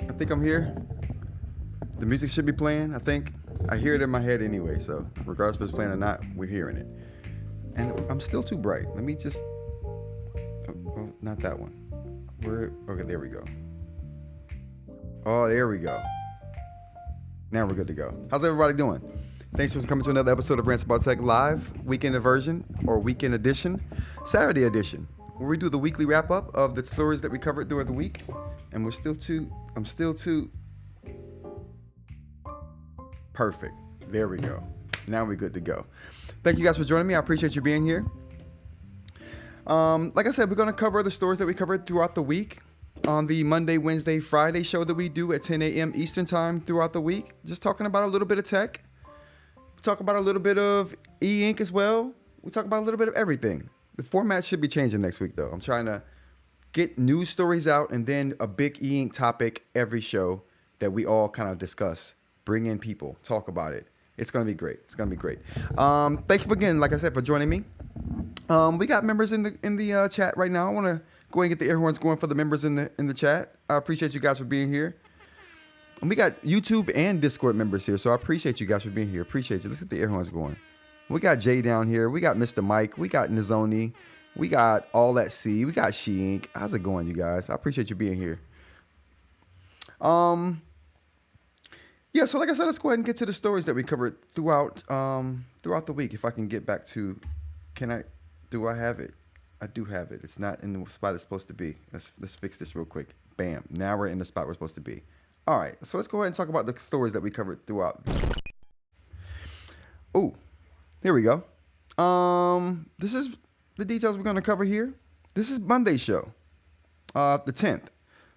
I think I'm here. The music should be playing. I think I hear it in my head anyway. So regardless if it's playing or not, we're hearing it. And I'm still too bright. Let me just. Oh, not that one. Okay? There we go. Oh, there we go. Now we're good to go. How's everybody doing? Thanks for coming to another episode of Rants About Tech Live, weekend version or weekend edition, Saturday edition, where we do the weekly wrap up of the stories that we covered during the week. And I'm still too perfect. There we go. Now we're good to go. Thank you guys for joining me. I appreciate you being here. Like I said, we're going to cover the stories that we covered throughout the week on the Monday, Wednesday, Friday show that we do at 10 a.m. Eastern time throughout the week. Just talking about a little bit of tech. We talk about a little bit of eInk as well. We talk about a little bit of everything. The format should be changing next week, though. I'm trying to get news stories out and then a big eInk topic every show that we all kind of discuss. Bring in people, talk about it. It's going to be great. It's going to be great. Thank you again, like I said, for joining me. We got members in the chat right now. I want to go ahead and get the air horns going for the members in the chat. I appreciate you guys for being here. And we got YouTube and Discord members here, so I appreciate you guys for being here. Appreciate you. Let's get the air horns going. We got Jay down here. We got Mr. Mike. We got Nizoni. We got All That C. We got eInk. How's it going, you guys? I appreciate you being here. Yeah, so like I said, let's go ahead and get to the stories that we covered throughout the week. If I can get back to, do I have it? I do have it. It's not in the spot it's supposed to be. Let's fix this real quick. Bam. Now we're in the spot we're supposed to be. All right, so let's go ahead and talk about the stories that we covered throughout. Oh, here we go. This is the details we're going to cover here. This is Monday's show, the 10th.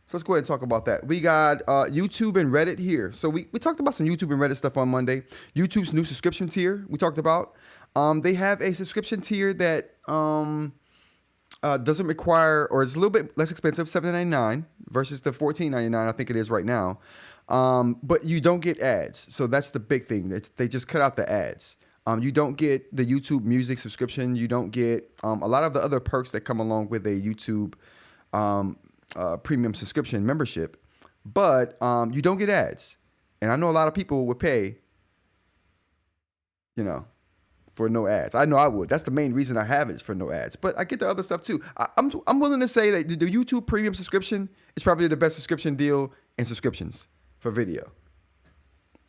So let's go ahead and talk about that. We got YouTube and Reddit here. So we talked about some YouTube and Reddit stuff on Monday. YouTube's new subscription tier we talked about. They have a subscription tier that doesn't require, or it's a little bit less expensive, $7.99 versus the $14.99 I think it is right now. But you don't get ads. So that's the big thing. They just cut out the ads. You don't get the YouTube Music subscription. You don't get a lot of the other perks that come along with a YouTube premium subscription membership. But you don't get ads. And I know a lot of people would pay, for no ads. I know I would. That's the main reason I have it, is for no ads. But I get the other stuff too. I'm willing to say that the YouTube premium subscription is probably the best subscription deal in subscriptions for video.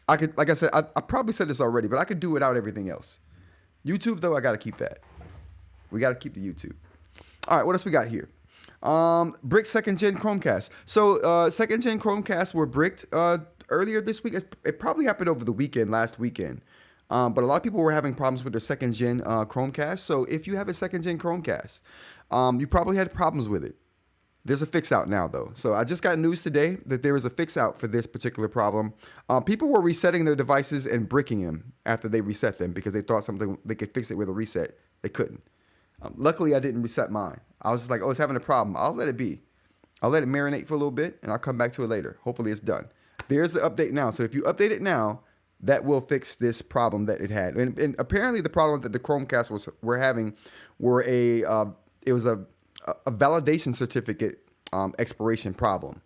I could, like I said, I probably said this already, but I could do without everything else. YouTube, though, I got to keep that. We got to keep the YouTube. All right, what else we got here? Bricked second gen Chromecast. So second gen Chromecast were bricked earlier this week. It probably happened over the weekend, last weekend. But a lot of people were having problems with their second gen Chromecast. So if you have a second gen Chromecast, you probably had problems with it. There's a fix out now, though. So I just got news today that there is a fix out for this particular problem. People were resetting their devices and bricking them after they reset them because they thought they could fix it with a reset. They couldn't. Luckily, I didn't reset mine. I was just like, oh, it's having a problem. I'll let it be. I'll let it marinate for a little bit, and I'll come back to it later. Hopefully, it's done. There's the update now. So if you update it now, that will fix this problem that it had. And apparently, the problem that the Chromecast were having were it was a validation certificate expiration problem.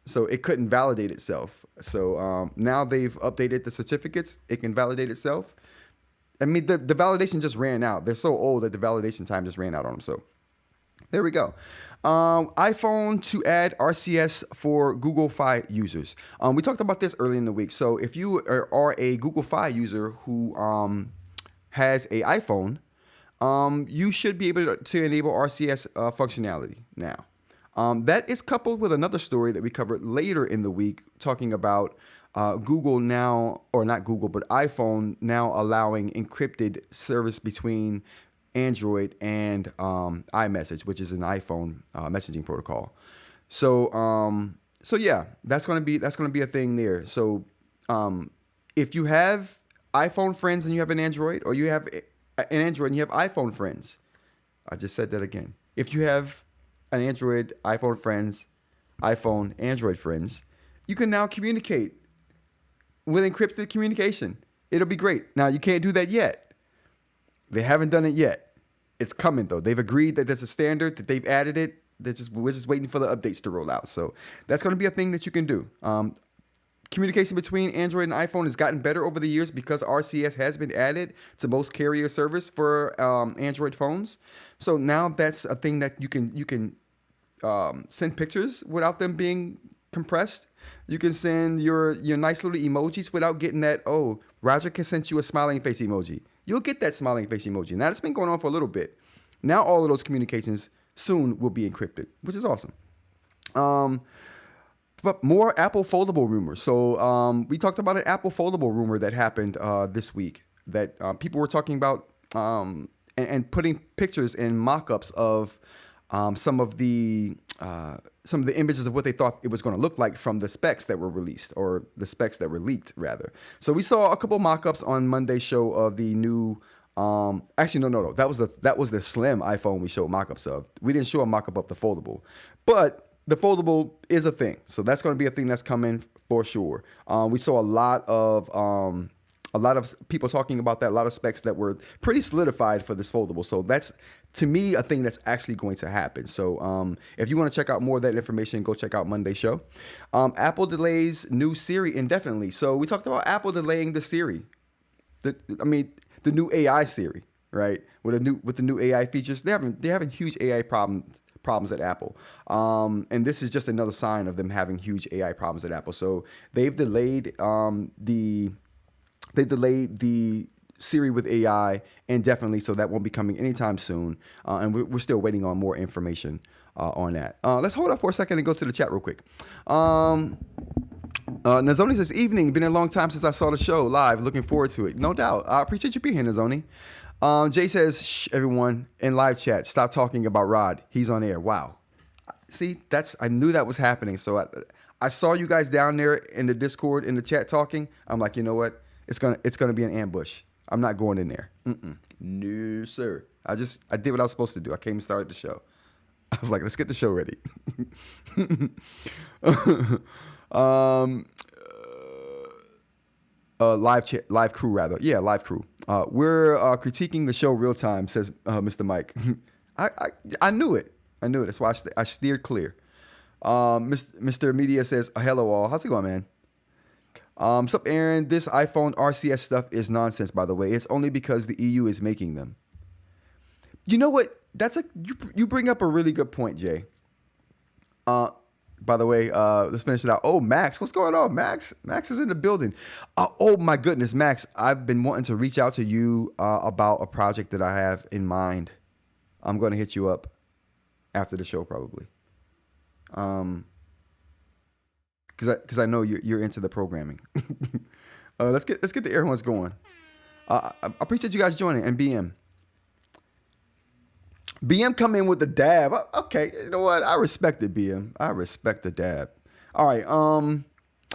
So it couldn't validate itself. So now they've updated the certificates. It can validate itself. I mean, the validation just ran out. They're so old that the validation time just ran out on them. So there we go. iPhone to add RCS for Google Fi users. We talked about this early in the week. So if you are a Google Fi user who has an iPhone, you should be able to enable RCS functionality now. That is coupled with another story that we covered later in the week, talking about Google now, or not Google, but iPhone now allowing encrypted service between Android and iMessage, which is an iPhone messaging protocol. So yeah, that's gonna be a thing there. So if you have iPhone friends and you have an Android, or you have an Android and you have iPhone friends. I just said that again. If you have an Android, iPhone friends, iPhone, Android friends, you can now communicate with encrypted communication. It'll be great. Now, you can't do that yet. They haven't done it yet. It's coming, though. They've agreed that there's a standard, that they've added it. We're just waiting for the updates to roll out. So that's going to be a thing that you can do. Communication between Android and iPhone has gotten better over the years because RCS has been added to most carrier service for Android phones. So now that's a thing that you can send pictures without them being compressed. You can send your nice little emojis without getting that, oh, Roger can send you a smiling face emoji. You'll get that smiling face emoji. Now, that's been going on for a little bit. Now all of those communications soon will be encrypted, which is awesome. But more Apple foldable rumors. So we talked about an Apple foldable rumor that happened this week that people were talking about and putting pictures and mock-ups of some of the images of what they thought it was going to look like from the specs that were released, or the specs that were leaked, rather. So we saw a couple mock-ups on Monday's show of the new. Actually, no. That was the slim iPhone we showed mock-ups of. We didn't show a mock-up of the foldable, but the foldable is a thing. So that's going to be a thing that's coming for sure. We saw a lot of people talking about that, a lot of specs that were pretty solidified for this foldable. So that's, to me, a thing that's actually going to happen. So if you want to check out more of that information, go check out Monday's show. Apple delays new Siri indefinitely. So we talked about Apple delaying the Siri. The new AI Siri, right? With the new AI features, they're having huge AI problems at Apple. And this is just another sign of them having huge AI problems at Apple. So they've delayed the Siri with AI indefinitely, so that won't be coming anytime soon. And we're still waiting on more information on that. Let's hold up for a second and go to the chat real quick. Nazoni says, evening, been a long time since I saw the show live. Looking forward to it. No doubt. I appreciate you being here, Nazoni. Jay says, shh, everyone, in live chat, stop talking about Rod. He's on air. Wow. See, I knew that was happening. So I saw you guys down there in the Discord, in the chat talking. I'm like, you know what? It's gonna be an ambush. I'm not going in there. No, sir. I did what I was supposed to do. I came and started the show. I was like, let's get the show ready. Live crew rather. Yeah, live crew. We're critiquing the show real time, says Mr. Mike. I knew it. That's why I steered clear. Mr. Media says, hello all. How's it going, man? Sup, Aaron? This iPhone RCS stuff is nonsense, by the way. It's only because the EU is making them. You know what? You bring up a really good point, Jay. By the way, let's finish it out. Oh, Max, what's going on, Max? Max is in the building. Oh my goodness, Max, I've been wanting to reach out to you about a project that I have in mind. I'm going to hit you up after the show, probably. Because I know you're into the programming. Let's get the air horns going. I appreciate you guys joining. And BM come in with the dab. Okay, you know what? I respect it, BM. I respect the dab. All right.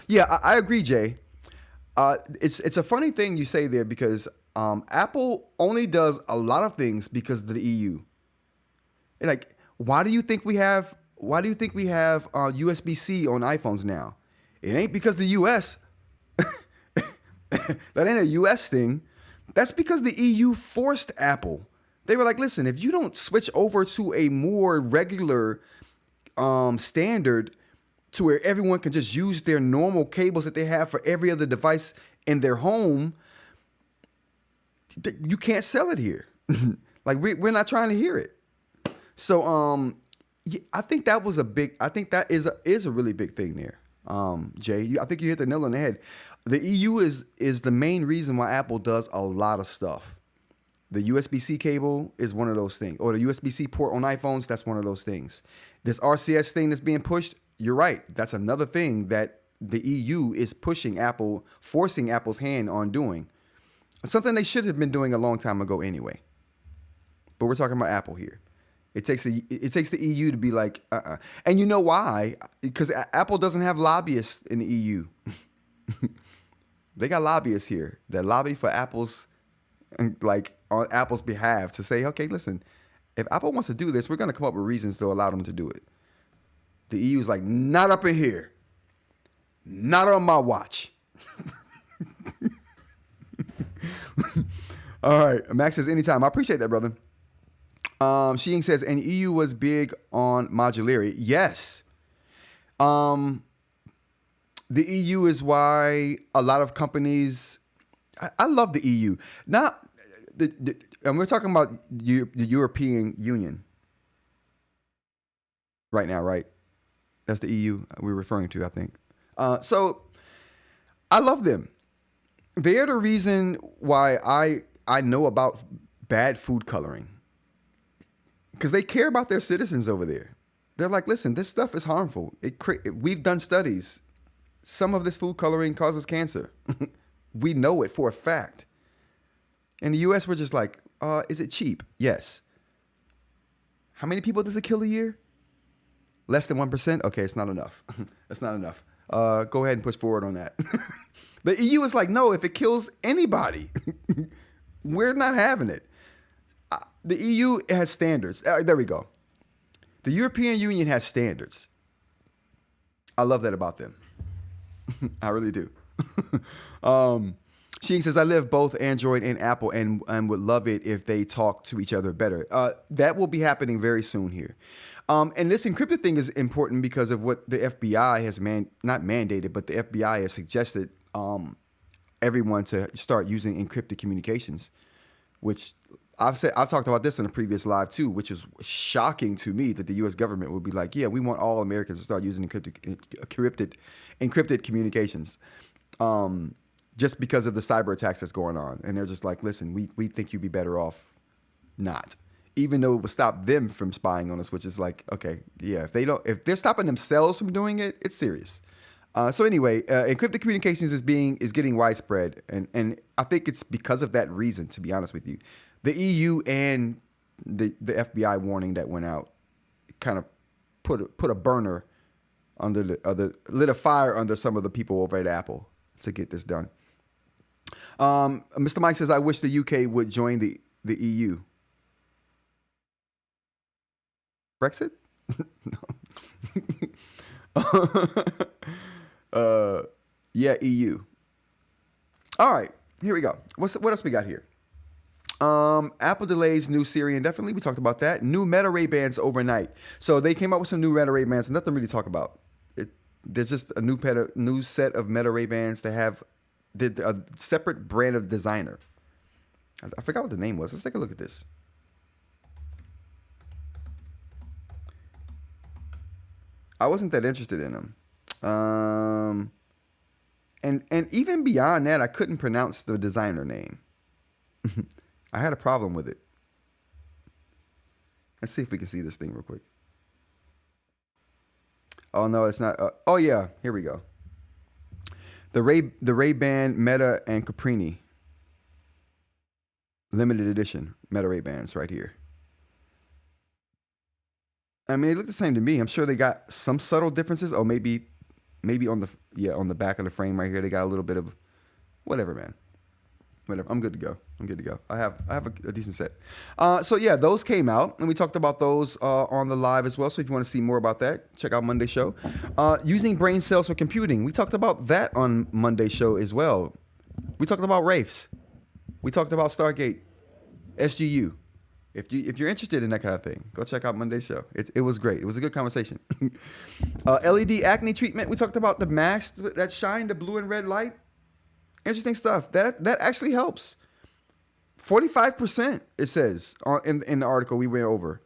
Yeah, I agree, Jay. It's a funny thing you say there because Apple only does a lot of things because of the EU. Like, why do you think we have USB-C on iPhones now? It ain't because the US. That ain't a US thing. That's because the EU forced Apple. They were like, listen, if you don't switch over to a more regular standard to where everyone can just use their normal cables that they have for every other device in their home, you can't sell it here. Like, we're not trying to hear it. So yeah, I think that is a really big thing there. Jay, I think you hit the nail on the head. The EU is the main reason why Apple does a lot of stuff. The USB-C cable is one of those things, or the USB-C port on iPhones, that's one of those things. This RCS thing that's being pushed, you're right. That's another thing that the EU is pushing Apple, forcing Apple's hand on doing. Something they should have been doing a long time ago anyway. But we're talking about Apple here. It takes the EU to be like, And you know why? Because Apple doesn't have lobbyists in the EU. They got lobbyists here that lobby for Apple's, like on Apple's behalf to say, okay, listen, if Apple wants to do this, we're going to come up with reasons to allow them to do it. The EU is like, not up in here. Not on my watch. All right. Max says, anytime. I appreciate that, brother. Sheing says, and EU was big on modularity. Yes. The EU is why a lot of companies, I love the EU. Now, and we're talking about the European Union right now, right? That's the EU we're referring to, I think. So I love them. They're the reason why I know about bad food coloring. Because they care about their citizens over there. They're like, listen, this stuff is harmful. We've done studies. Some of this food coloring causes cancer. We know it for a fact. In the US, we're just like, is it cheap? Yes. How many people does it kill a year? Less than 1%? Okay, it's not enough. That's not enough. Go ahead and push forward on that. The EU is like, no, if it kills anybody, we're not having it. The EU has standards. There we go. The European Union has standards. I love that about them. I really do. Sheen says, I live both Android and Apple and would love it if they talk to each other better. That will be happening very soon here. And this encrypted thing is important because of what the FBI has not mandated, but the FBI has suggested everyone to start using encrypted communications, which I've talked about this in a previous live too, which is shocking to me that the U.S. government would be like, yeah, we want all Americans to start using encrypted communications, just because of the cyber attacks that's going on. And they're just like, listen, we think you'd be better off not, even though it would stop them from spying on us, which is like, okay, yeah, if they're stopping themselves from doing it, it's serious. So anyway, encrypted communications is getting widespread, and I think it's because of that reason. To be honest with you, the EU and the FBI warning that went out kind of put a burner under lit a fire under some of the people over at Apple to get this done. Mr. Mike says, I wish the UK would join the EU. Brexit? No. Yeah, EU. All right, here we go. What else we got here? Apple delays new Siri indefinitely. We talked about that. New Meta Ray-Bans overnight. So they came out with some new Meta Ray-Bans. Nothing really to talk about. There's just a new set of Meta Ray-Bans that have a separate brand of designer. I forgot what the name was. Let's take a look at this. I wasn't that interested in them. And even beyond that, I couldn't pronounce the designer name. I had a problem with it. Let's see if we can see this thing real quick. Oh no, it's not. Oh yeah, here we go. The Ray-Ban Meta and Caprini limited edition Meta Ray-Bans right here. I mean, they look the same to me. I'm sure they got some subtle differences. Oh, maybe on the back of the frame right here, they got a little bit of whatever, man. Whatever. I'm good to go. I have a decent set. So yeah, those came out, and we talked about those on the live as well. So if you want to see more about that, check out Monday's show. Using brain cells for computing. We talked about that on Monday's show as well. We talked about Wraiths. We talked about Stargate, SGU. If you're interested in that kind of thing, go check out Monday's show. It was great. It was a good conversation. LED acne treatment. We talked about the mask that shine the blue and red light. Interesting stuff. That actually helps. 45%, it says in the article we went over.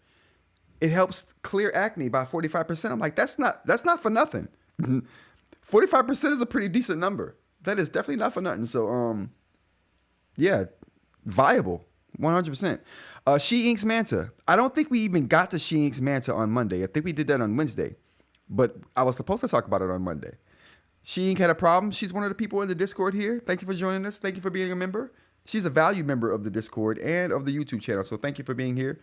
It helps clear acne by 45%. I'm like, that's not for nothing. 45% is a pretty decent number. That is definitely not for nothing. So yeah, viable. 100%. eInk's Manta. I don't think we even got to eInk's Manta on Monday. I think we did that on Wednesday, but I was supposed to talk about it on Monday. eInk had a problem. She's one of the people in the Discord here. Thank you for joining us. Thank you for being a member. She's a valued member of the Discord and of the YouTube channel, so thank you for being here.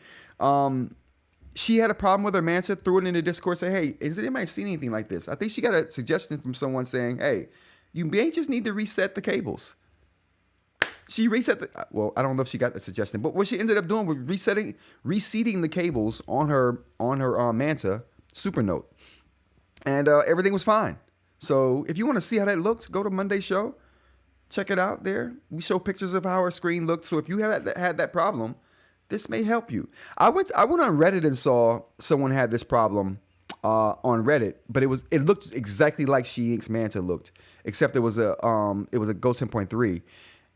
She had a problem with her Manta, threw it in the Discord, said, hey, has anybody seen anything like this? I think she got a suggestion from someone saying, hey, You may just need to reset the cables. She reset the, well, I don't know if she got the suggestion, but what she ended up doing was reseating the cables on her Manta Supernote, and everything was fine. So if you want to see how that looked, go to Monday's show, check it out there. We show pictures of how our screen looked. So if you had that problem, this may help you. I went on Reddit and saw someone had this problem on Reddit, but it looked exactly like eInk's Manta looked, except it was a Go 10.3.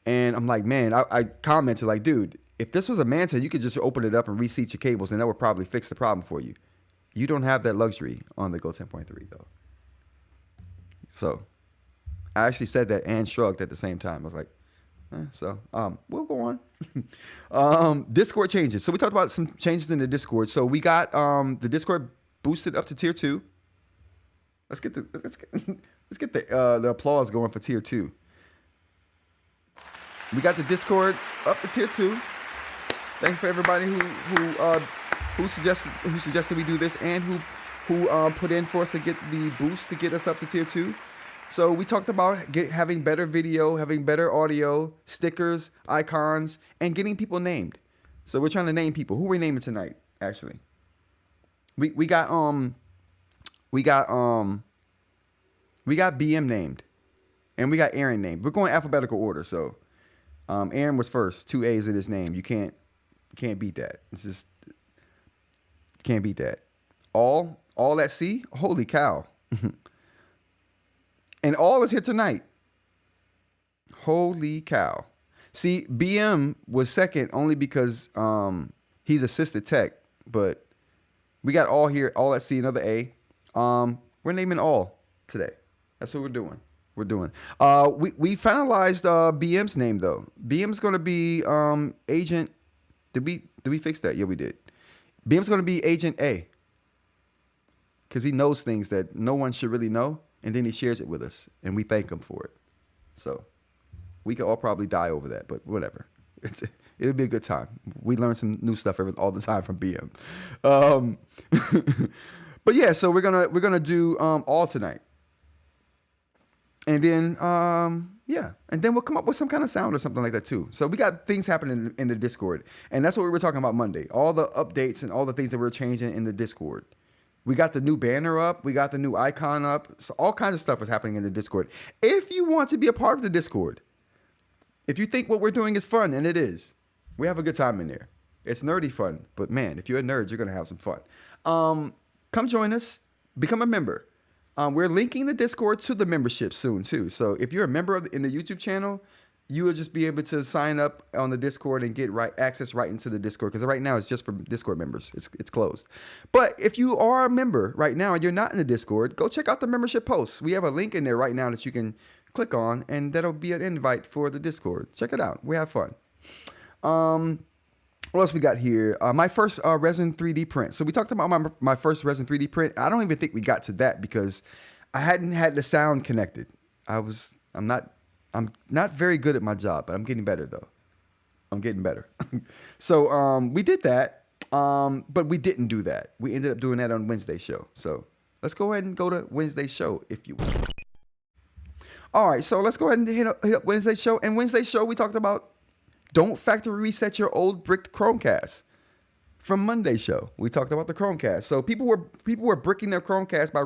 And I'm like, man, I commented like, dude, if this was a Manta, you could just open it up and reseat your cables, and that would probably fix the problem for you. You don't have that luxury on the Go 10.3 though. So I actually said that and shrugged at the same time. I was like, we'll go on. Discord changes. So we talked about some changes in the Discord. So we got the Discord boosted up to tier 2. Let's get the applause going for tier 2. We got the Discord up to tier 2. Thanks for everybody who suggested we do this and who put in for us to get the boost to get us up to tier 2. So we talked about having better video, having better audio, stickers, icons, and getting people named. So we're trying to name people. Who are we naming tonight? Actually, we got BM named, and we got Aaron named. We're going alphabetical order. So Aaron was first, 2 A's in his name. You can't beat that. It's just can't beat that. All at C. Holy cow. And all is here tonight. Holy cow. See, BM was second only because he's assisted tech, but we got all here, all at C, another A. We're naming all today. That's what we're doing. We finalized BM's name though. BM's gonna be Agent. Did we fix that? Yeah, we did. BM's gonna be Agent A. Because he knows things that no one should really know. And then he shares it with us, and we thank him for it. So we could all probably die over that, but whatever. It'll be a good time. We learn some new stuff all the time from BM. But yeah, so we're gonna do all tonight, and then and then we'll come up with some kind of sound or something like that too. So we got things happening in the Discord, and that's what we were talking about Monday. All the updates and all the things that we're changing in the Discord. We got the new banner up. We got the new icon up. So all kinds of stuff is happening in the Discord. If you want to be a part of the Discord, if you think what we're doing is fun, and it is, we have a good time in there. It's nerdy fun. But man, if you're a nerd, you're going to have some fun. Come join us. Become a member. We're linking the Discord to the membership soon, too. So if you're a member in the YouTube channel, you will just be able to sign up on the Discord and get access right into the Discord. Because right now it's just for Discord members. It's closed. But if you are a member right now and you're not in the Discord, go check out the membership posts. We have a link in there right now that you can click on, and that'll be an invite for the Discord. Check it out. We have fun. What else we got here? My first resin 3D print. So we talked about my first resin 3D print. I don't even think we got to that because I hadn't had the sound connected. I'm not very good at my job, but I'm getting better though. I'm getting better. So we did that, but we didn't do that. We ended up doing that on Wednesday's show. So let's go ahead and go to Wednesday's show if you want. All right, so let's go ahead and hit up Wednesday's show. And Wednesday's show, we talked about don't factory reset your old bricked Chromecast. From Monday's show, we talked about the Chromecast. So people were bricking their Chromecast by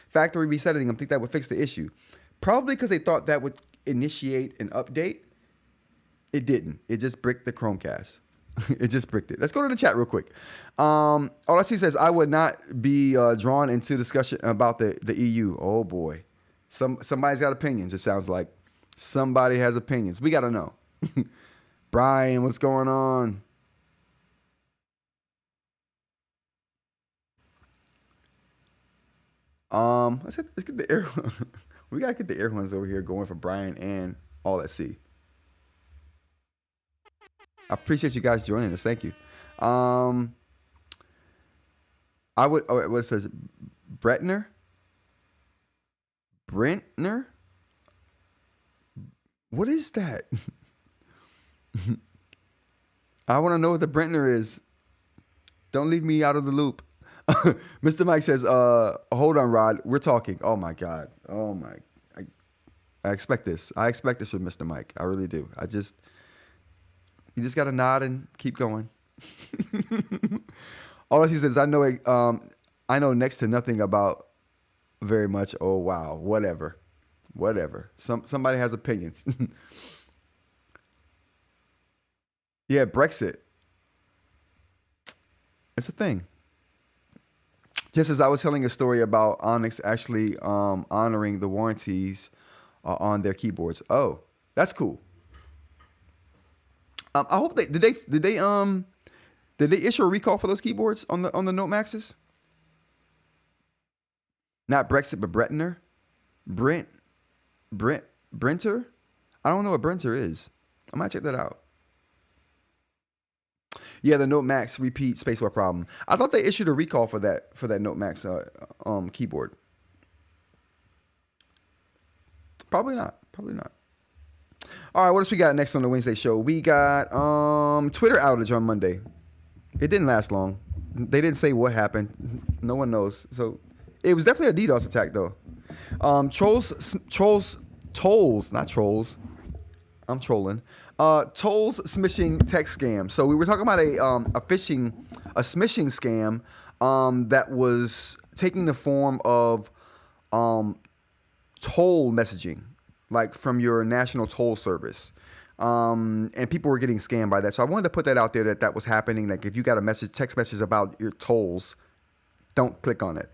factory resetting them. Think that would fix the issue. Probably because they thought that would initiate an update. It didn't. It just bricked the Chromecast. It just bricked it. Let's go to the chat real quick. OLC says, I would not be drawn into discussion about the EU. Oh boy. Somebody's got opinions, it sounds like. Somebody has opinions. We got to know. Brian, what's going on? Let's get the air. We gotta get the air ones over here going for Brian and all at sea. I appreciate you guys joining us. Thank you. What it says, Brentner. What is that? I want to know what the Brentner is. Don't leave me out of the loop. Mr. Mike says, hold on, Rod. We're talking. Oh my God. Oh my. I expect this. I expect this from Mr. Mike. I really do. You just gotta nod and keep going. All he says, I know next to nothing about very much. Oh wow, whatever. Somebody has opinions. Yeah, Brexit. It's a thing. Just as I was telling a story about Onyx actually honoring the warranties on their keyboards. Oh, that's cool. I hope did they issue a recall for those keyboards on the Note Maxes? Not Brexit, but Brentner. Brenter. I don't know what Brenter is. I might check that out. Yeah, the Note Max repeat spacewar problem. I thought they issued a recall for that Note Max keyboard. Probably not. All right, what else we got next on the Wednesday show? We got Twitter outage on Monday. It didn't last long. They didn't say what happened. No one knows. So it was definitely a DDoS attack though. Tolls, not trolls. I'm trolling. Tolls smishing text scam. So we were talking about a smishing scam that was taking the form of toll messaging, like from your national toll service. And people were getting scammed by that. So I wanted to put that out there that was happening. Like if you got a text message about your tolls, don't click on it.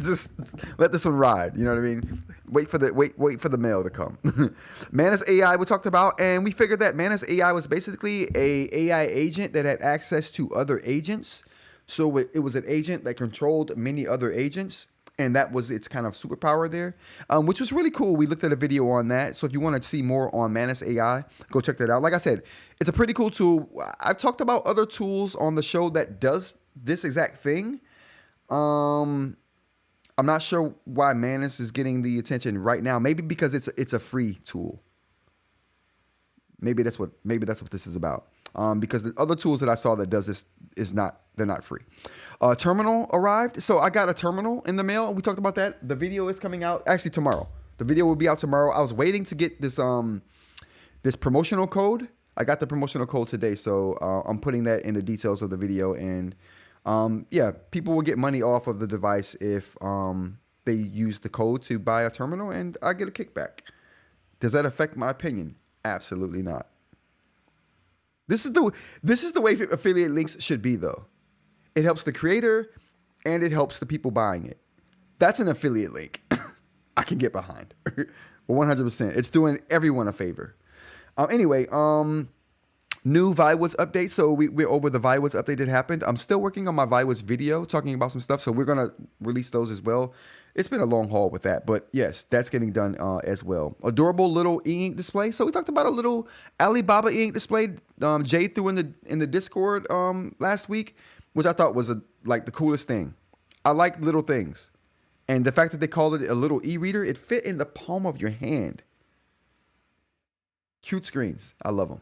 Just let this one ride. You know what I mean? Wait for the mail to come. Manus AI we talked about, and we figured that Manus AI was basically a AI agent that had access to other agents. So it was an agent that controlled many other agents, and that was its kind of superpower there, which was really cool. We looked at a video on that. So if you want to see more on Manus AI, go check that out. Like I said, it's a pretty cool tool. I've talked about other tools on the show that does this exact thing. I'm not sure why Manus is getting the attention right now. Maybe because it's a free tool. Maybe that's what this is about. Because the other tools that I saw that does this they're not free. Terminal arrived. So I got a terminal in the mail. We talked about that. The video is coming out actually tomorrow. The video will be out tomorrow. I was waiting to get this promotional code. I got the promotional code today, so I'm putting that in the details of the video. And yeah, people will get money off of the device if they use the code to buy a terminal, and I get a kickback. Does that affect my opinion? Absolutely not. This is the way affiliate links should be, though. It helps the creator, and it helps the people buying it. That's an affiliate link I can get behind. 100%. It's doing everyone a favor. Anyway, new Viwoods update. So we're over the Viwoods update that happened. I'm still working on my Viwoods video talking about some stuff. So we're going to release those as well. It's been a long haul with that. But yes, that's getting done as well. Adorable little eInk display. So we talked about a little Alibaba eInk display Jay threw in the Discord last week, which I thought was like the coolest thing. I like little things. And the fact that they called it a little e-reader, it fit in the palm of your hand. Cute screens. I love them.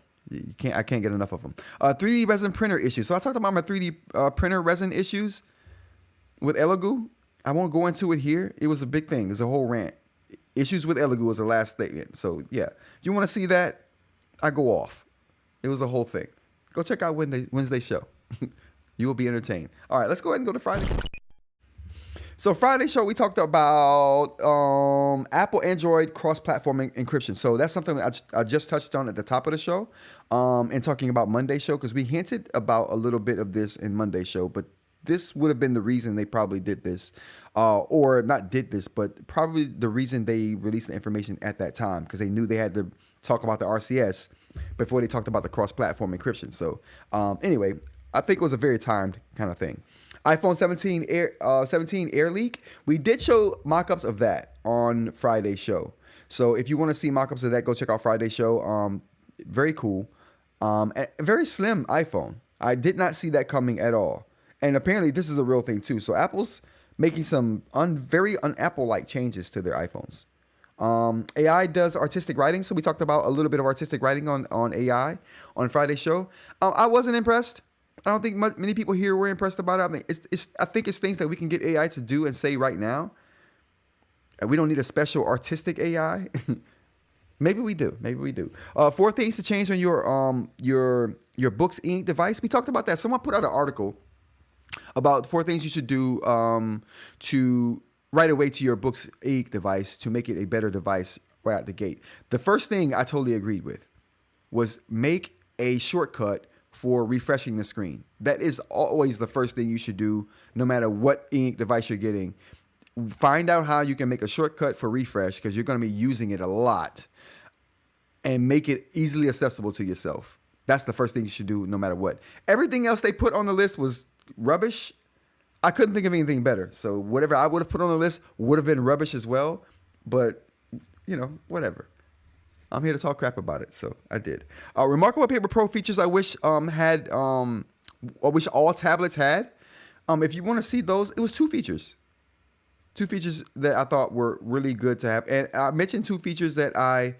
I can't get enough of them. 3D resin printer issues. So I talked about my 3D printer resin issues with Elegoo. I won't go into it here. It was a big thing. There's a whole rant. Issues with Elegoo was the last statement. So yeah, if you want to see that, I go off. It was a whole thing. Go check out Wednesday show. You will be entertained. All right, let's go ahead and go to Friday. So Friday show, we talked about Apple Android cross-platform encryption. So that's something I just touched on at the top of the show and talking about Monday show, because we hinted about a little bit of this in Monday show, but this would have been the reason they probably did this, or not did this, but probably the reason they released the information at that time, because they knew they had to talk about the RCS before they talked about the cross-platform encryption. So anyway, I think it was a very timed kind of thing. iPhone 17 Air leak. We did show mock-ups of that on Friday's show. So if you want to see mock-ups of that, go check out Friday's show. Very cool. Very slim iPhone. I did not see that coming at all. And apparently this is a real thing too. So Apple's making some very un-Apple-like changes to their iPhones. AI does artistic writing. So we talked about a little bit of artistic writing on AI on Friday's show. I wasn't impressed. I don't think many people here were impressed about it. I think it's things that we can get AI to do and say right now. We don't need a special artistic AI. Maybe we do. Maybe we do. 4 things to change on your Boox eInk device. We talked about that. Someone put out an article about 4 things you should do to right away to your Boox eInk device to make it a better device right out the gate. The first thing I totally agreed with was make a shortcut for refreshing the screen. That is always the first thing you should do, no matter what eInk device you're getting. Find out how you can make a shortcut for refresh, because you're going to be using it a lot, and make it easily accessible to yourself. That's the first thing you should do no matter what. Everything else they put on the list was rubbish. I couldn't think of anything better. So whatever I would have put on the list would have been rubbish as well. But, you know, whatever. I'm here to talk crap about it, so I did. Remarkable Paper Pro features I wish I wish all tablets had. If you want to see those, it was 2 features. 2 features that I thought were really good to have. And I mentioned 2 features that I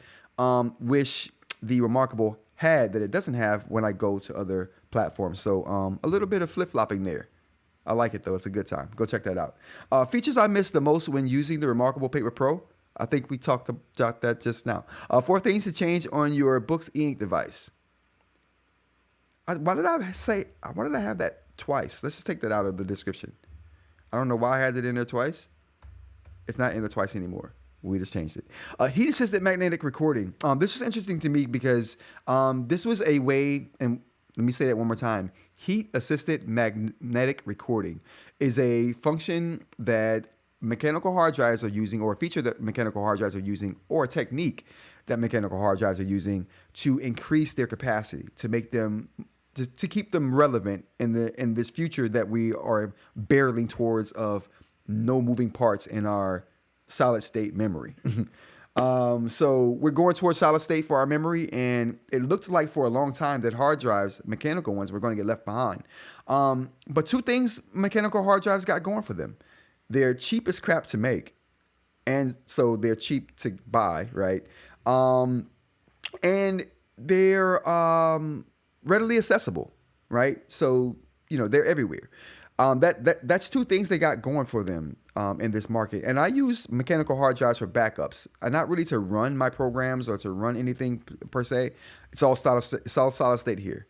wish the Remarkable had that it doesn't have when I go to other platforms. So a little bit of flip-flopping there. I like it, though. It's a good time. Go check that out. Features I miss the most when using the Remarkable Paper Pro. I think we talked about that just now. 4 things to change on your Boox eInk device. Why did I have that twice? Let's just take that out of the description. I don't know why I had it in there twice. It's not in there twice anymore. We just changed it. Heat assisted magnetic recording. This was interesting to me because this was a way, and let me say that one more time. Heat assisted magnetic recording is a function that mechanical hard drives are using, or a feature that mechanical hard drives are using, or a technique that mechanical hard drives are using to increase their capacity, to make them, to keep them relevant in this future that we are barreling towards of no moving parts in our solid state memory. So we're going towards solid state for our memory, and it looked like for a long time that hard drives, mechanical ones, were going to get left behind. But 2 things mechanical hard drives got going for them. They're cheap as crap to make, and so they're cheap to buy, right? And they're readily accessible, right? So, you know, they're everywhere. That's 2 things they got going for them in this market. And I use mechanical hard drives for backups, not really to run my programs or to run anything per se. It's all solid state here.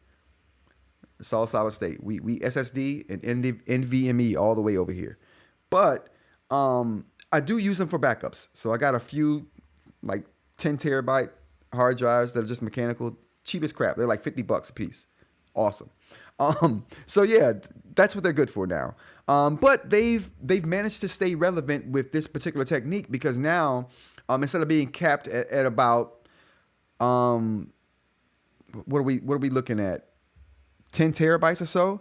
It's all solid state. We SSD and NVMe all the way over here. But I do use them for backups. So I got a few like 10 terabyte hard drives that are just mechanical, cheap as crap. They're like $50 a piece. Awesome. So yeah, that's what they're good for now. But they've managed to stay relevant with this particular technique, because now instead of being capped at about what are we looking at, 10 terabytes or so,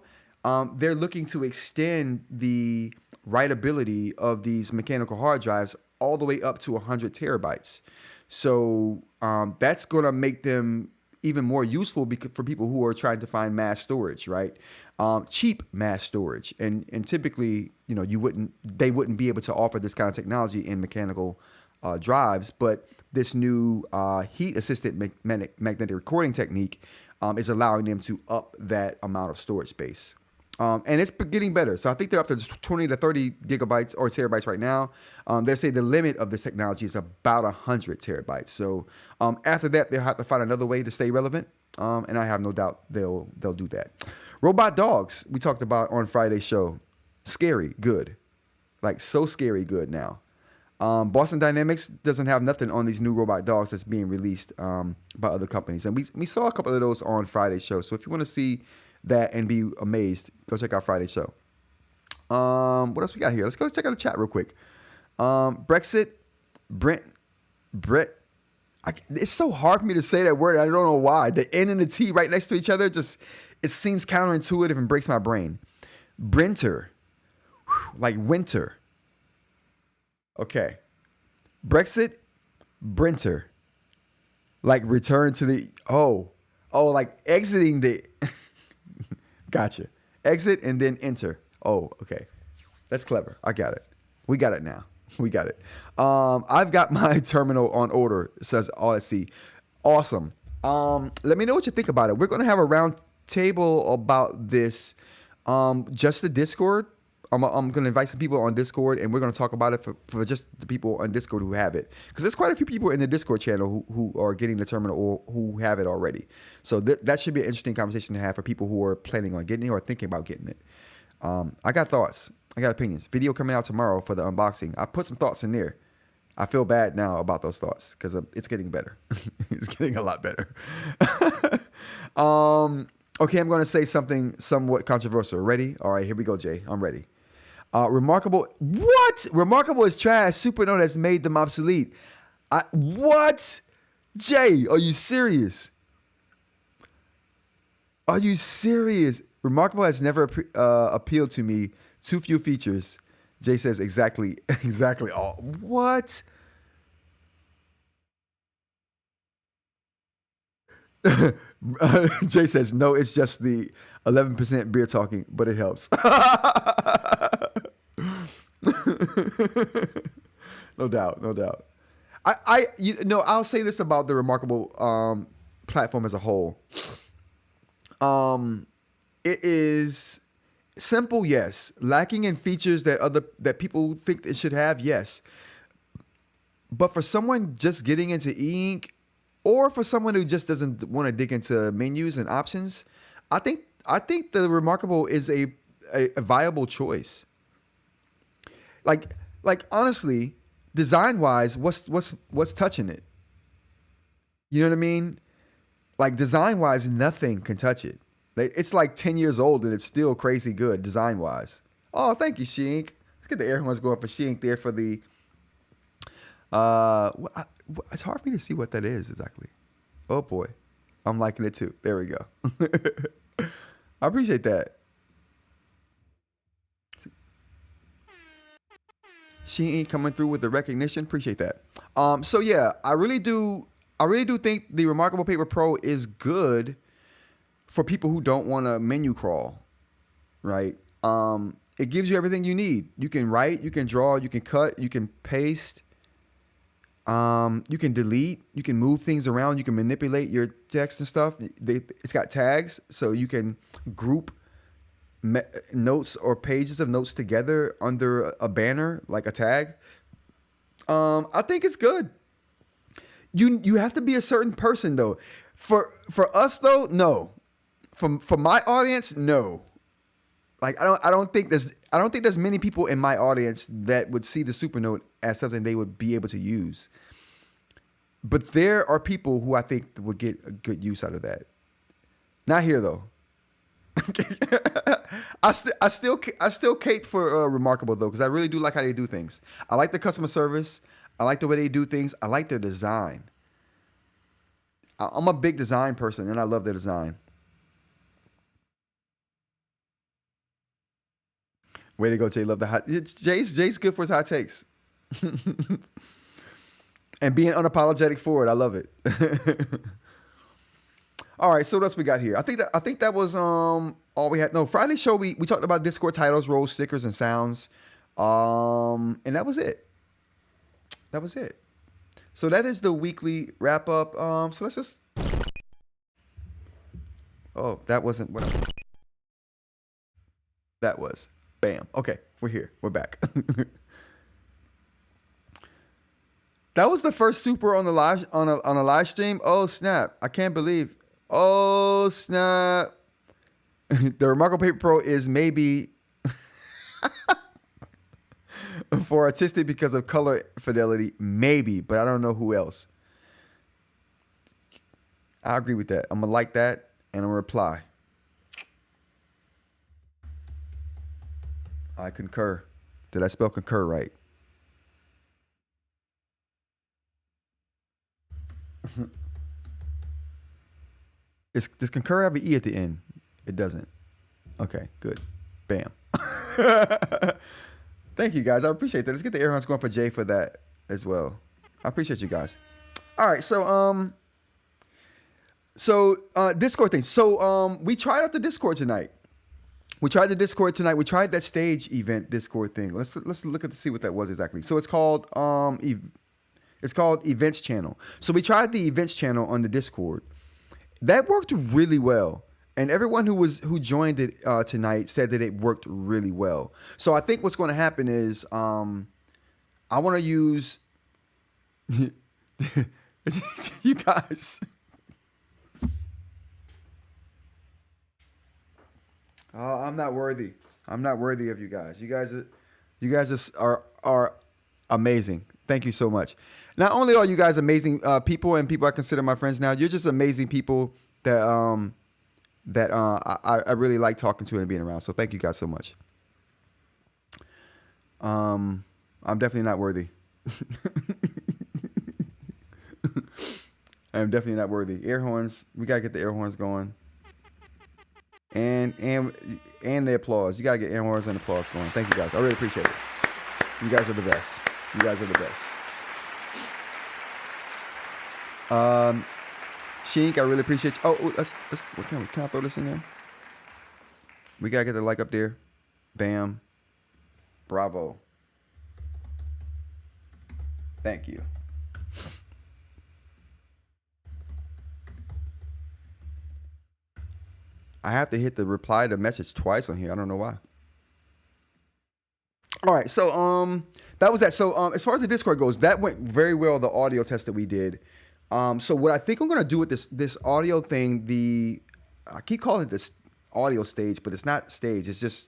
they're looking to extend the writability of these mechanical hard drives all the way up to 100 terabytes. So that's going to make them even more useful for people who are trying to find mass storage, right? Cheap mass storage, and typically, you know, they wouldn't be able to offer this kind of technology in mechanical drives. But this new heat-assisted magnetic recording technique is allowing them to up that amount of storage space. And it's getting better. So I think they're up to 20 to 30 gigabytes or terabytes right now. They say the limit of this technology is about 100 terabytes. So after that, they'll have to find another way to stay relevant. And I have no doubt they'll do that. Robot dogs, we talked about on Friday's show. Scary good. Like so scary good now. Boston Dynamics doesn't have nothing on these new robot dogs that's being released by other companies. And we saw a couple of those on Friday's show. So if you want to see that and be amazed, go check out Friday's show. What else we got here? Let's go check out the chat real quick. Brexit, Brett. It's so hard for me to say that word. I don't know why. The N and the T right next to each other, it seems counterintuitive and breaks my brain. Brinter, like winter. Okay. Brexit, Brinter, like return to the, like exiting the, gotcha. Exit and then enter. Oh, okay. That's clever. I got it. We got it now. We got it. I've got my terminal on order. It says RSC. Awesome. Let me know what you think about it. We're going to have a round table about this. Just the Discord. I'm gonna invite some people on Discord, and we're gonna talk about it for just the people on Discord who have it, because there's quite a few people in the Discord channel who are getting the terminal or who have it already. So that should be an interesting conversation to have for people who are planning on getting it or thinking about getting it. I got thoughts. I got opinions. Video coming out tomorrow for the unboxing. I put some thoughts in there. I feel bad now about those thoughts because it's getting better. It's getting a lot better. Okay, I'm going to say something somewhat controversial. Ready? All right, here we go, Jay. I'm ready. Remarkable. What? Remarkable is trash. Supernote has made them obsolete. What? Jay, are you serious? Are you serious? Remarkable has never appealed to me. Too few features. Jay says exactly. Oh, what? Jay says no. It's just the 11% beer talking, but it helps. No doubt, no doubt. I'll say this about the Remarkable platform as a whole. It is simple, yes. Lacking in features that people think it should have, yes. But for someone just getting into eInk, or for someone who just doesn't want to dig into menus and options, I think the Remarkable is a viable choice. Like honestly, design wise, what's touching it? You know what I mean? Like design wise, nothing can touch it. It's like 10 years old and it's still crazy good design wise. Oh, thank you, eInk. Look at the air horns going for eInk there for the. It's hard for me to see what that is exactly. Oh boy, I'm liking it too. There we go. I appreciate that. eInk coming through with the recognition. Appreciate that. So yeah, I really do think the Remarkable Paper Pro is good for people who don't want to menu crawl, right? It gives you everything you need. You can write, you can draw, you can cut, you can paste, you can delete, you can move things around, you can manipulate your text and stuff. It's got tags, so you can group notes or pages of notes together under a banner, like a tag. I think it's good. You have to be a certain person though. For us though, no. For my audience, no. Like I don't think there's many people in my audience that would see the Supernote as something they would be able to use. But there are people who I think would get a good use out of that. Not here though. I still cape for Remarkable though, because I really do like how they do things. I like the customer service. I like the way they do things. I like their design. I'm a big design person, and I love their design. Way to go, Jay. Love the hot. Jay's good for his hot takes. And being unapologetic for it. I love it. All right, so what else we got here? I think that was all we had. No, Friday show we talked about Discord titles, roles, stickers, and sounds. And that was it. That was it. So that is the weekly wrap up. So let's just. Oh, that wasn't what that was. Bam. Okay, we're here. We're back. That was the first super on the live on a live stream. Oh snap! I can't believe. Oh snap! The Remarkable Paper Pro is maybe for artistic because of color fidelity, maybe, but I don't know who else. I agree with that. I'm gonna like that and I'm gonna reply. I concur. Did I spell concur right? Does concur have an E at the end? It doesn't. Okay, good. Bam. Thank you guys. I appreciate that. Let's get the air horns going for Jay for that as well. I appreciate you guys. All right, so Discord thing. So we tried out the Discord tonight. We tried the Discord tonight. We tried that stage event Discord thing. Let's look at to see what that was exactly. So it's called Events Channel. So we tried the Events Channel on the Discord. That worked really well. And everyone who joined it tonight said that it worked really well. So I think what's going to happen is I want to use you guys. I'm not worthy. I'm not worthy of you guys. You guys are amazing. Thank you so much. Not only are you guys amazing people and people I consider my friends now, you're just amazing people that I really like talking to and being around. So thank you guys so much. I'm definitely not worthy. I'm definitely not worthy. Air horns. We gotta get the air horns going. And the applause. You gotta get air horns and applause going. Thank you guys. I really appreciate it. You guys are the best. You guys are the best. Shink, I really appreciate you. Oh, let's can I throw this in there? We gotta get the like up there. Bam. Bravo. Thank you. I have to hit the reply to message twice on here. I don't know why. All right, so that was that. So as far as the Discord goes, that went very well. The audio test that we did. So what I think I'm gonna do with this audio thing, I keep calling it this audio stage, but it's not stage. It's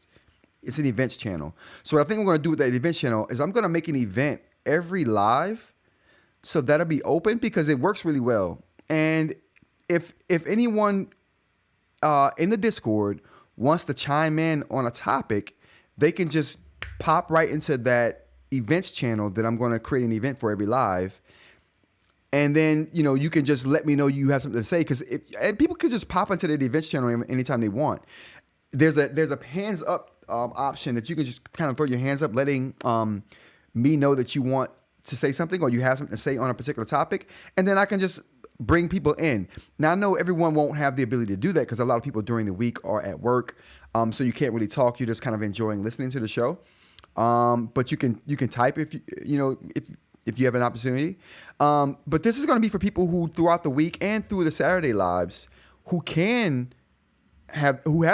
an events channel. So what I think I'm gonna do with that events channel is I'm gonna make an event every live, so that'll be open because it works really well. And if anyone in the Discord wants to chime in on a topic, they can just pop right into that events channel that I'm going to create an event for every live. And then, you can just let me know you have something to say, and people can just pop into the events channel anytime they want. There's a hands up option that you can just kind of throw your hands up, letting me know that you want to say something or you have something to say on a particular topic. And then I can just bring people in. Now, I know everyone won't have the ability to do that because a lot of people during the week are at work. So you can't really talk. You're just kind of enjoying listening to the show. But you can type if you have an opportunity. But this is going to be for people who throughout the week and through the Saturday lives who have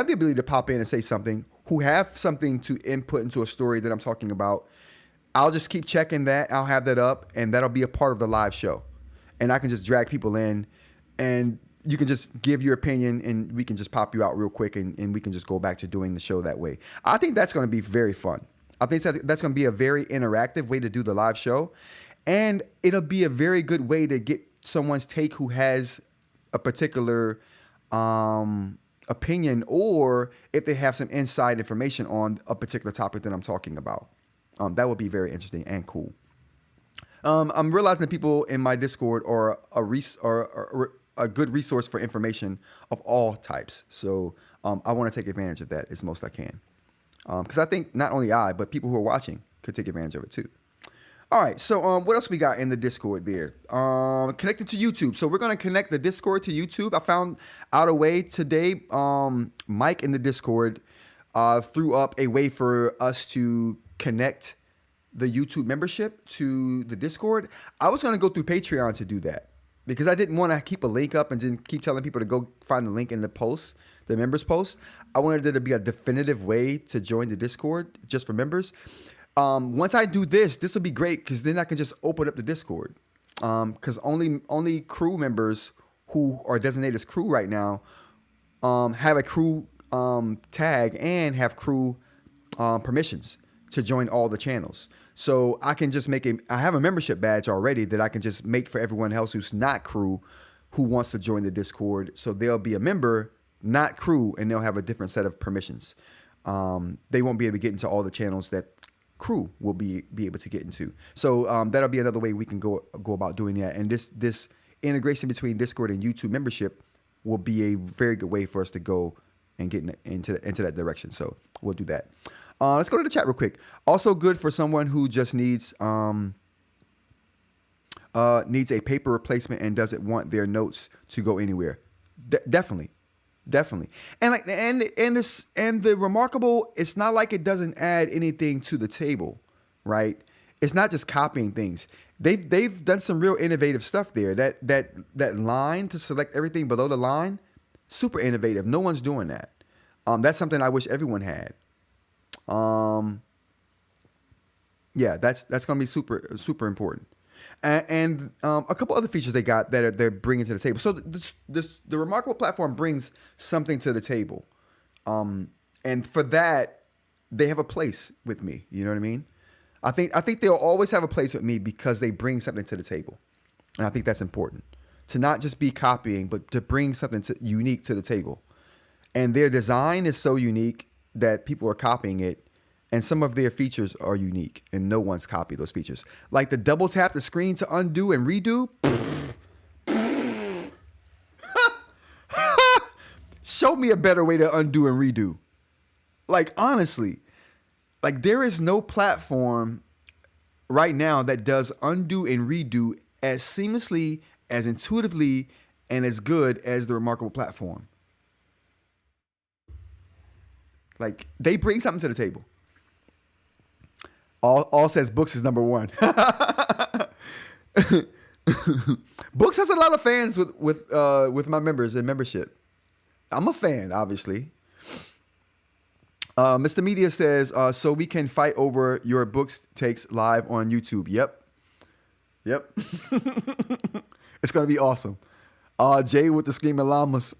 the ability to pop in and say something, who have something to input into a story that I'm talking about. I'll just keep checking that. I'll have that up, and that'll be a part of the live show. And I can just drag people in, and you can just give your opinion, and we can just pop you out real quick, and we can just go back to doing the show that way. I think that's going to be very fun. I think that's going to be a very interactive way to do the live show, and it'll be a very good way to get someone's take who has a particular opinion, or if they have some inside information on a particular topic that I'm talking about. That would be very interesting and cool. I'm realizing that people in my Discord are a good resource for information of all types. So I want to take advantage of that as most I can. Because I think not only I, but people who are watching could take advantage of it too. All right, so what else we got in the Discord there? Connected to YouTube. So we're going to connect the Discord to YouTube. I found out a way today. Mike in the Discord threw up a way for us to connect the YouTube membership to the Discord. I was going to go through Patreon to do that because I didn't want to keep a link up and then keep telling people to go find the link in the post, the members post. I wanted there to be a definitive way to join the Discord just for members. Once I do this will be great because then I can just open up the Discord. Because only crew members who are designated as crew right now have a crew tag and have crew permissions to join all the channels. So I can just I have a membership badge already that I can just make for everyone else who's not crew who wants to join the Discord. So they'll be a member, not crew, and they'll have a different set of permissions. They won't be able to get into all the channels that crew will be able to get into. So that'll be another way we can go about doing that. And this integration between Discord and YouTube membership will be a very good way for us to go and get into that direction. So we'll do that. Let's go to the chat real quick. Also good for someone who just needs a paper replacement and doesn't want their notes to go anywhere. Definitely. And the remarkable, it's not like it doesn't add anything to the table, right? It's not just copying things. They've done some real innovative stuff there. That line to select everything below the line, Super innovative. No one's doing that. That's something I wish everyone had. Yeah, that's going to be super important. And a couple other features they got that they're bringing to the table. So the Remarkable platform brings something to the table, and for that they have a place with me. You know what I mean? I think they'll always have a place with me because they bring something to the table, and I think that's important to not just be copying, but to bring something unique to the table. And their design is so unique that people are copying it. And some of their features are unique, and no one's copied those features. Like the double tap the screen to undo and redo. Show me a better way to undo and redo. Like, honestly, like there is no platform right now that does undo and redo as seamlessly, as intuitively, and as good as the Remarkable platform. Like, they bring something to the table. All says Boox is number one. Boox has a lot of fans with my members and membership. I'm a fan, obviously. Mr. Media says, so we can fight over your Boox takes live on YouTube. Yep. It's gonna be awesome. Jay with the screaming llamas.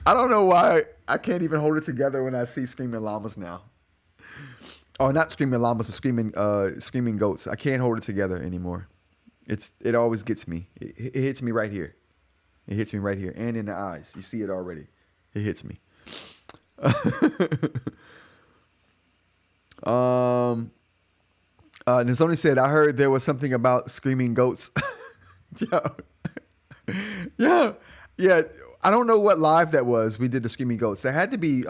I don't know why I can't even hold it together when I see screaming llamas now. Oh, not screaming llamas, but screaming goats. I can't hold it together anymore. It always gets me. It hits me right here. It hits me right here and in the eyes. You see it already. It hits me. Nizoni said, I heard there was something about screaming goats. Yeah. I don't know what live that was. We did the Screaming Goats. That had to be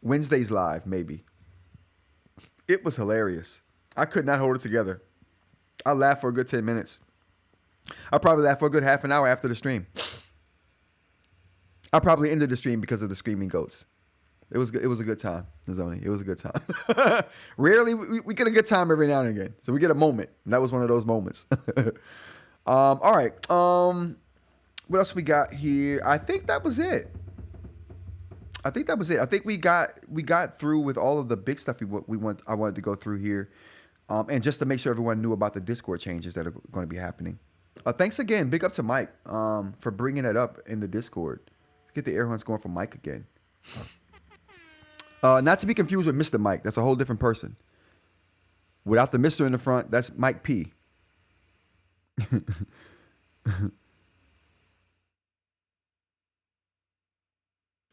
Wednesday's live, maybe. It was hilarious. I could not hold it together. I laughed for a good 10 minutes. I probably laughed for a good half an hour after the stream. I probably ended the stream because of the Screaming Goats. It was a good time, Nizoni. It was a good time. Rarely, we get a good time every now and again. So we get a moment. And that was one of those moments. All right. What else we got here? I think that was it. I think we got through with all of the big stuff I wanted to go through here, and just to make sure everyone knew about the Discord changes that are going to be happening. Thanks again. Big up to Mike for bringing that up in the Discord. Let's get the air hunts going for Mike again. Not to be confused with Mr. Mike. That's a whole different person. Without the Mr. in the front, that's Mike P.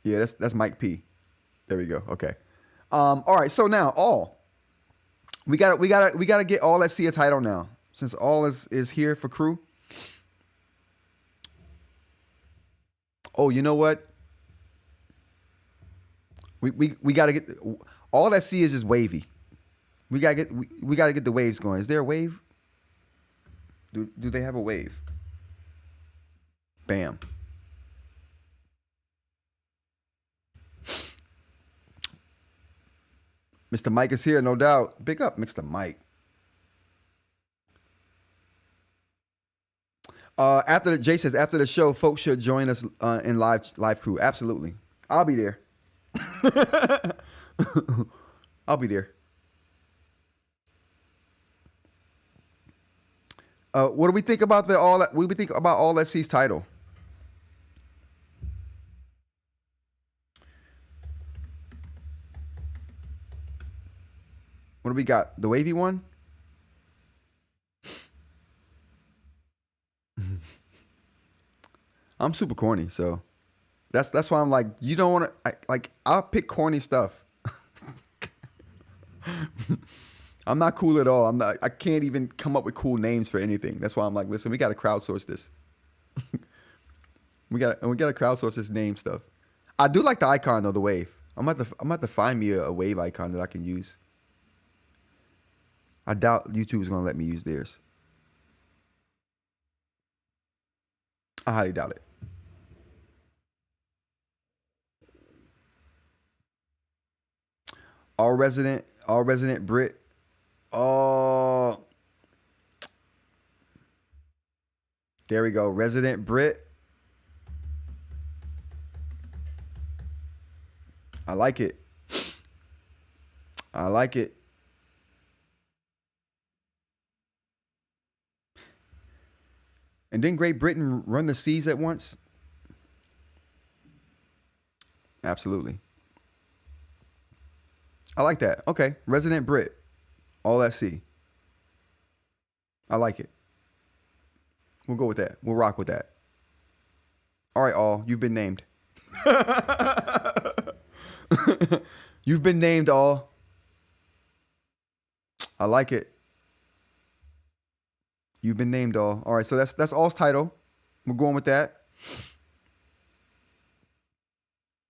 Yeah, that's Mike P. There we go. Okay. All right. So now we gotta get all that see a title now, since all is here for crew. Oh, you know what? We gotta get all that see is just wavy. We gotta get the waves going. Is there a wave? Do they have a wave? Bam. Mr. Mike is here, no doubt. Big up, Mr. Mike. Jay says, after the show, folks should join us in live crew. Absolutely. I'll be there. I'll be there. What do we think about what do we think about All That Sees title? What do we got? The wavy one? I'm super corny, so that's why I'm like, you don't want to like. I'll pick corny stuff. I'm not cool at all. I can't even come up with cool names for anything. That's why I'm like, listen, we got to crowdsource this. we got to crowdsource this name stuff. I do like the icon though, the wave. I'm about to find me a wave icon that I can use. I doubt YouTube is going to let me use theirs. I highly doubt it. All resident Brit. Oh, There we go. Resident Brit. I like it. I like it. And didn't Great Britain run the seas at once? Absolutely. I like that. Okay. Resident Brit. All at sea. I like it. We'll go with that. We'll rock with that. All right, all. You've been named. You've been named, all. I like it. You've been named, all. All right, so that's all's title. We're going with that.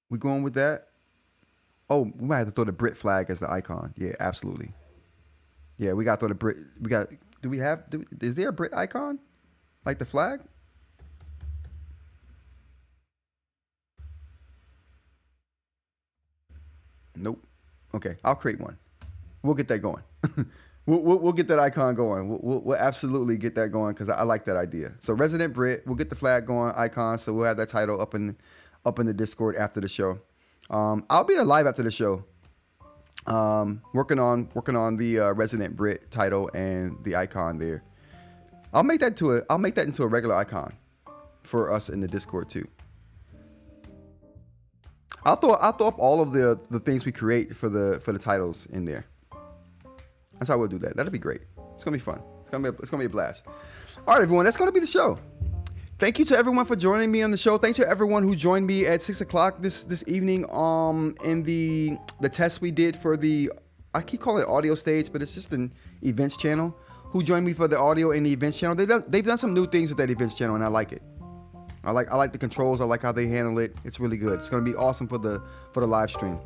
We're going with that. Oh, we might have to throw the Brit flag as the icon. Yeah, absolutely. Yeah, we got to throw the Brit. We got. Do we have? Is there a Brit icon? Like the flag? Nope. Okay, I'll create one. We'll get that going. We'll get that icon going. We'll absolutely get that going because I like that idea. So Resident Brit, we'll get the flag going, icon. So we'll have that title up in the Discord after the show. I'll be live after the show. Working on the Resident Brit title and the icon there. I'll make that into a regular icon for us in the Discord too. I'll throw up all of the things we create for the titles in there. That's how we'll do that. That'll be great. It's gonna be fun. It's gonna be a blast. All right, everyone. That's gonna be the show. Thank you to everyone for joining me on the show. Thanks to everyone who joined me at 6 o'clock this evening. In the test we did for the, I keep calling it audio stage, but it's just an events channel. Who joined me for the audio and the events channel? They've done some new things with that events channel, and I like it. I like the controls. I like how they handle it. It's really good. It's gonna be awesome for the live stream.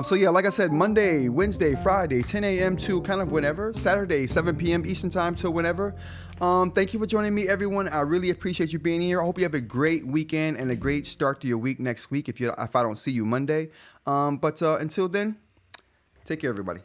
So yeah, like I said, Monday, Wednesday, Friday, 10 a.m. to kind of whenever. Saturday, 7 p.m. Eastern time to whenever. Thank you for joining me, everyone. I really appreciate you being here. I hope you have a great weekend and a great start to your week next week if I don't see you Monday. But until then, take care, everybody.